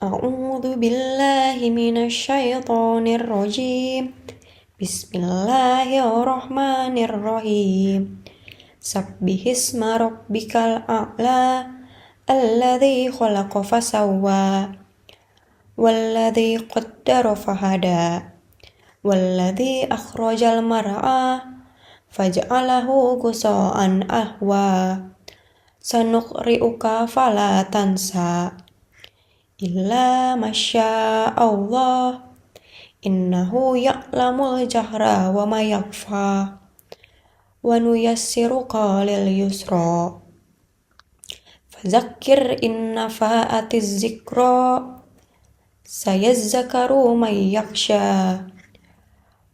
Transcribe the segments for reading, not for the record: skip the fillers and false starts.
A'udzu billahi minasyaitonir rajim. Bismillahirrahmanirrahim. Sabbihisma rabbikal a'la alladzi khalaqa fasawwa walladzi qaddara fahada walladzi akhrajal mar'a faj'alahu ghusa'an ahwa sanuqri'uka fala tansa illa masya Allah innahu ya'lamul jahra wa ma yakhfa wa nuyassiruka lil yusra fadzakir in nafa'atiz zikra sayazzakaru may yakhsha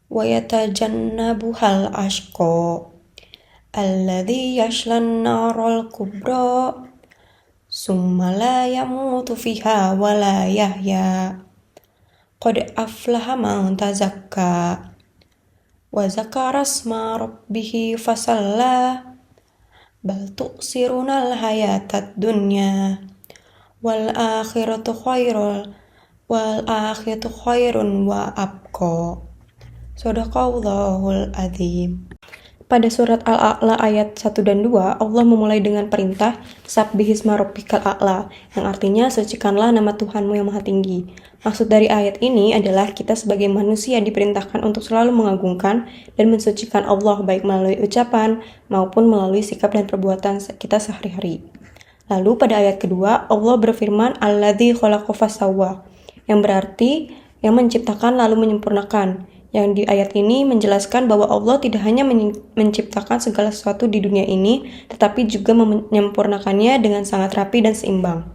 wa yatajannabuhal ashqa alladzi yashlan naral kubra summa la yamutu fiha wa la yahya qad aflaha man tazakka wa zakara asma rabbih fasalla bal tu'sirunal hayatad dunya wal akhiratu khairun wa abqa. Shadaqallahul adzim. Pada surat Al-A'la ayat 1 dan 2, Allah memulai dengan perintah Sabbihisma rabbikal a'la, yang artinya sucikanlah nama Tuhanmu yang maha tinggi. Maksud dari ayat ini adalah kita sebagai manusia diperintahkan untuk selalu mengagungkan dan mensucikan Allah baik melalui ucapan maupun melalui sikap dan perbuatan kita sehari-hari. Lalu pada ayat kedua, Allah berfirman Alladzi khalaqa fasawwa, yang berarti yang menciptakan lalu menyempurnakan. Yang di ayat ini menjelaskan bahwa Allah tidak hanya menciptakan segala sesuatu di dunia ini, tetapi juga menyempurnakannya dengan sangat rapi dan seimbang.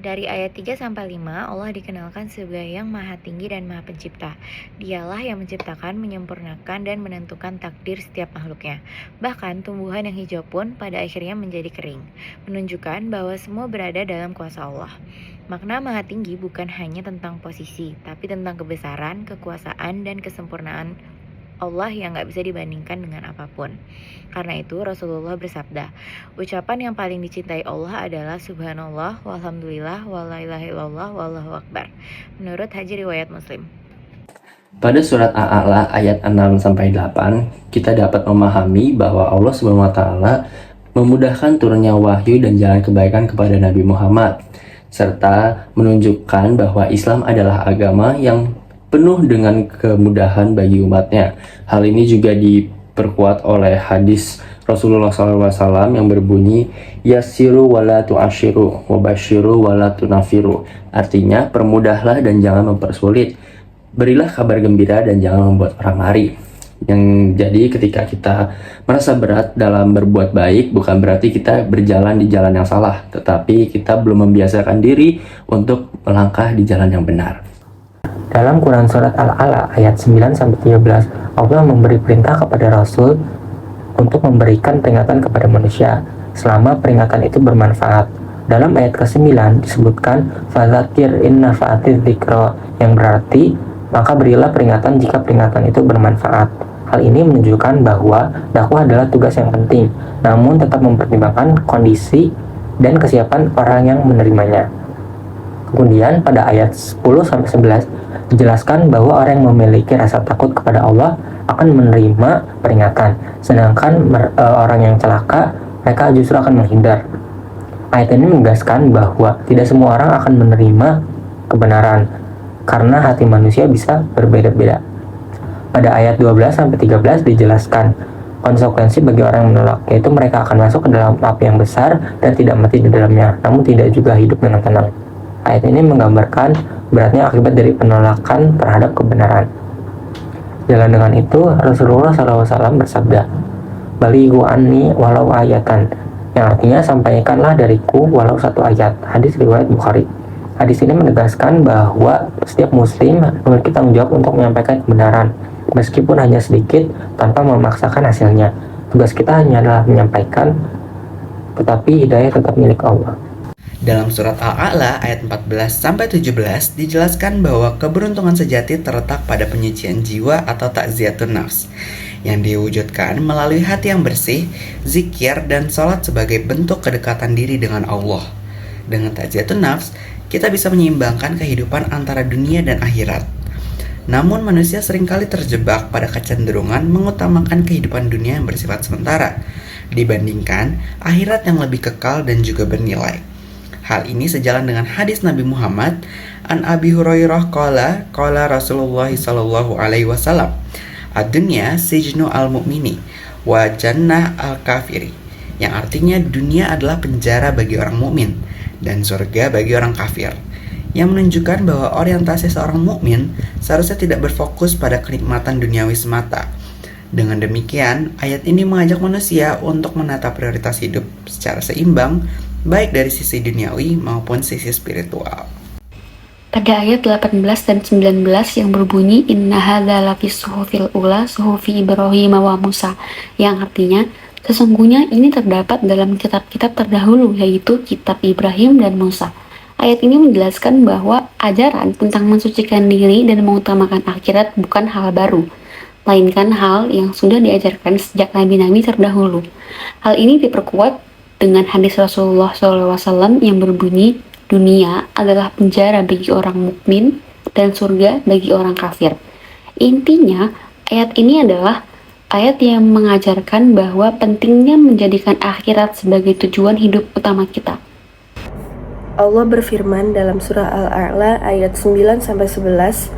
Dari ayat 3-5, Allah dikenalkan sebagai yang maha tinggi dan maha pencipta. Dialah yang menciptakan, menyempurnakan, dan menentukan takdir setiap makhluknya. Bahkan tumbuhan yang hijau pun pada akhirnya menjadi kering, menunjukkan bahwa semua berada dalam kuasa Allah. Makna maha tinggi bukan hanya tentang posisi, tapi tentang kebesaran, kekuasaan, dan kesempurnaan Allah yang gak bisa dibandingkan dengan apapun. Karena itu Rasulullah bersabda, ucapan yang paling dicintai Allah adalah Subhanallah, walhamdulillah, wala ilaha illallah, wallahu akbar. Menurut Haji riwayat Muslim. Pada surat Al-A'la ayat 6-8, kita dapat memahami bahwa Allah SWT memudahkan turunnya wahyu dan jalan kebaikan kepada Nabi Muhammad, serta menunjukkan bahwa Islam adalah agama yang penuh dengan kemudahan bagi umatnya. Hal ini juga diperkuat oleh hadis Rasulullah SAW yang berbunyi yassiru wala tu'ashiru wabashiru wala tunafiru. Artinya, permudahlah dan jangan mempersulit, berilah kabar gembira dan jangan membuat orang lari. Yang jadi ketika kita merasa berat dalam berbuat baik, bukan berarti kita berjalan di jalan yang salah, tetapi kita belum membiasakan diri untuk melangkah di jalan yang benar. Dalam Quran Surat Al-A'la ayat 9-13, Allah memberi perintah kepada Rasul untuk memberikan peringatan kepada manusia selama peringatan itu bermanfaat. Dalam ayat ke-9 disebutkan fadzakir in nafa'atiz dzikra, yang berarti maka berilah peringatan jika peringatan itu bermanfaat. Hal ini menunjukkan bahwa dakwah adalah tugas yang penting, namun tetap mempertimbangkan kondisi dan kesiapan orang yang menerimanya. Kemudian pada ayat 10-11 dijelaskan bahwa orang yang memiliki rasa takut kepada Allah akan menerima peringatan, sedangkan orang yang celaka mereka justru akan menghindar. Ayat ini menegaskan bahwa tidak semua orang akan menerima kebenaran karena hati manusia bisa berbeda-beda. Pada ayat 12-13 dijelaskan konsekuensi bagi orang yang menolak, yaitu mereka akan masuk ke dalam api yang besar dan tidak mati di dalamnya, namun tidak juga hidup dengan tenang. Ayat ini menggambarkan beratnya akibat dari penolakan terhadap kebenaran. Jalan dengan itu, Rasulullah SAW bersabda, "Balighu anni walau ayatan," yang artinya sampaikanlah dariku walau satu ayat. Hadis riwayat Bukhari. Hadis ini menegaskan bahwa setiap muslim memiliki tanggung jawab untuk menyampaikan kebenaran, meskipun hanya sedikit tanpa memaksakan hasilnya. Tugas kita hanya adalah menyampaikan, tetapi hidayah tetap milik Allah. Dalam surat Al-A'la ayat 14-17 dijelaskan bahwa keberuntungan sejati terletak pada penyucian jiwa atau takziyatun nafs, yang diwujudkan melalui hati yang bersih, zikir, dan sholat sebagai bentuk kedekatan diri dengan Allah. Dengan ta'ziyatun nafs, kita bisa menyeimbangkan kehidupan antara dunia dan akhirat. Namun manusia seringkali terjebak pada kecenderungan mengutamakan kehidupan dunia yang bersifat sementara dibandingkan akhirat yang lebih kekal dan juga bernilai. Hal ini sejalan dengan hadis Nabi Muhammad an Abi Hurairah qala Rasulullah sallallahu alaihi wasallam, "Ad-dunya sijnu al-mu'mini wa jannah al-kafiri." Yang artinya dunia adalah penjara bagi orang mukmin dan surga bagi orang kafir. Yang menunjukkan bahwa orientasi seorang mukmin seharusnya tidak berfokus pada kenikmatan duniawi semata. Dengan demikian, ayat ini mengajak manusia untuk menata prioritas hidup secara seimbang, baik dari sisi duniawi maupun sisi spiritual. Pada ayat 18 dan 19 yang berbunyi Inna hadza lafis suhufil ula suhufi Ibrahim wa Musa, yang artinya sesungguhnya ini terdapat dalam kitab-kitab terdahulu, yaitu kitab Ibrahim dan Musa. Ayat ini menjelaskan bahwa ajaran tentang mensucikan diri dan mengutamakan akhirat bukan hal baru, melainkan hal yang sudah diajarkan sejak nabi-nabi terdahulu. Hal ini diperkuat dengan hadis Rasulullah SAW yang berbunyi, dunia adalah penjara bagi orang mukmin dan surga bagi orang kafir. Intinya, ayat ini adalah ayat yang mengajarkan bahwa pentingnya menjadikan akhirat sebagai tujuan hidup utama kita. Allah berfirman dalam surah Al-A'la ayat 9-11,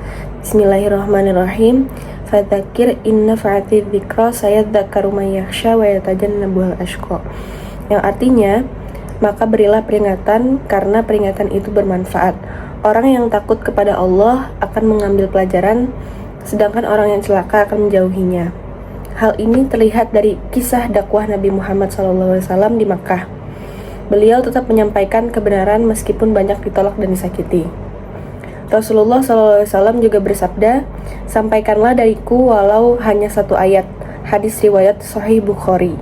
Bismillahirrahmanirrahim, Fadzakir inna fa'ati dzikra sayadzakkaru may yakhsha wa yatajannabuhal ashqa. Yang artinya, maka berilah peringatan karena peringatan itu bermanfaat. Orang yang takut kepada Allah akan mengambil pelajaran, sedangkan orang yang celaka akan menjauhinya. Hal ini terlihat dari kisah dakwah Nabi Muhammad SAW di Makkah. Beliau tetap menyampaikan kebenaran meskipun banyak ditolak dan disakiti. Rasulullah SAW juga bersabda, "Sampaikanlah dariku walau hanya satu ayat." Hadis riwayat Sahih Bukhari.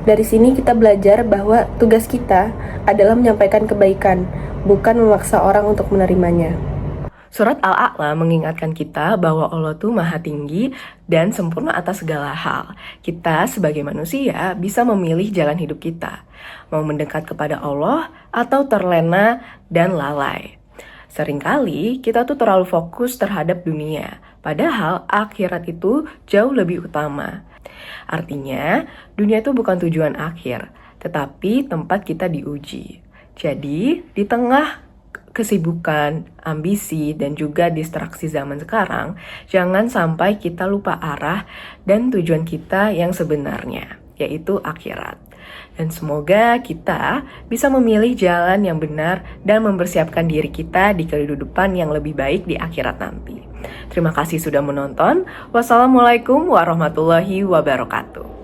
Dari sini kita belajar bahwa tugas kita adalah menyampaikan kebaikan, bukan memaksa orang untuk menerimanya. Surat Al-A'la mengingatkan kita bahwa Allah tuh maha tinggi dan sempurna atas segala hal. Kita sebagai manusia bisa memilih jalan hidup kita, mau mendekat kepada Allah atau terlena dan lalai. Seringkali kita tuh terlalu fokus terhadap dunia, padahal akhirat itu jauh lebih utama. Artinya, dunia itu bukan tujuan akhir, tetapi tempat kita diuji. Jadi, di tengah kesibukan, ambisi, dan juga distraksi zaman sekarang, jangan sampai kita lupa arah dan tujuan kita yang sebenarnya, yaitu akhirat. Dan semoga kita bisa memilih jalan yang benar dan mempersiapkan diri kita di kehidupan yang lebih baik di akhirat nanti. Terima kasih sudah menonton. Wassalamualaikum warahmatullahi wabarakatuh.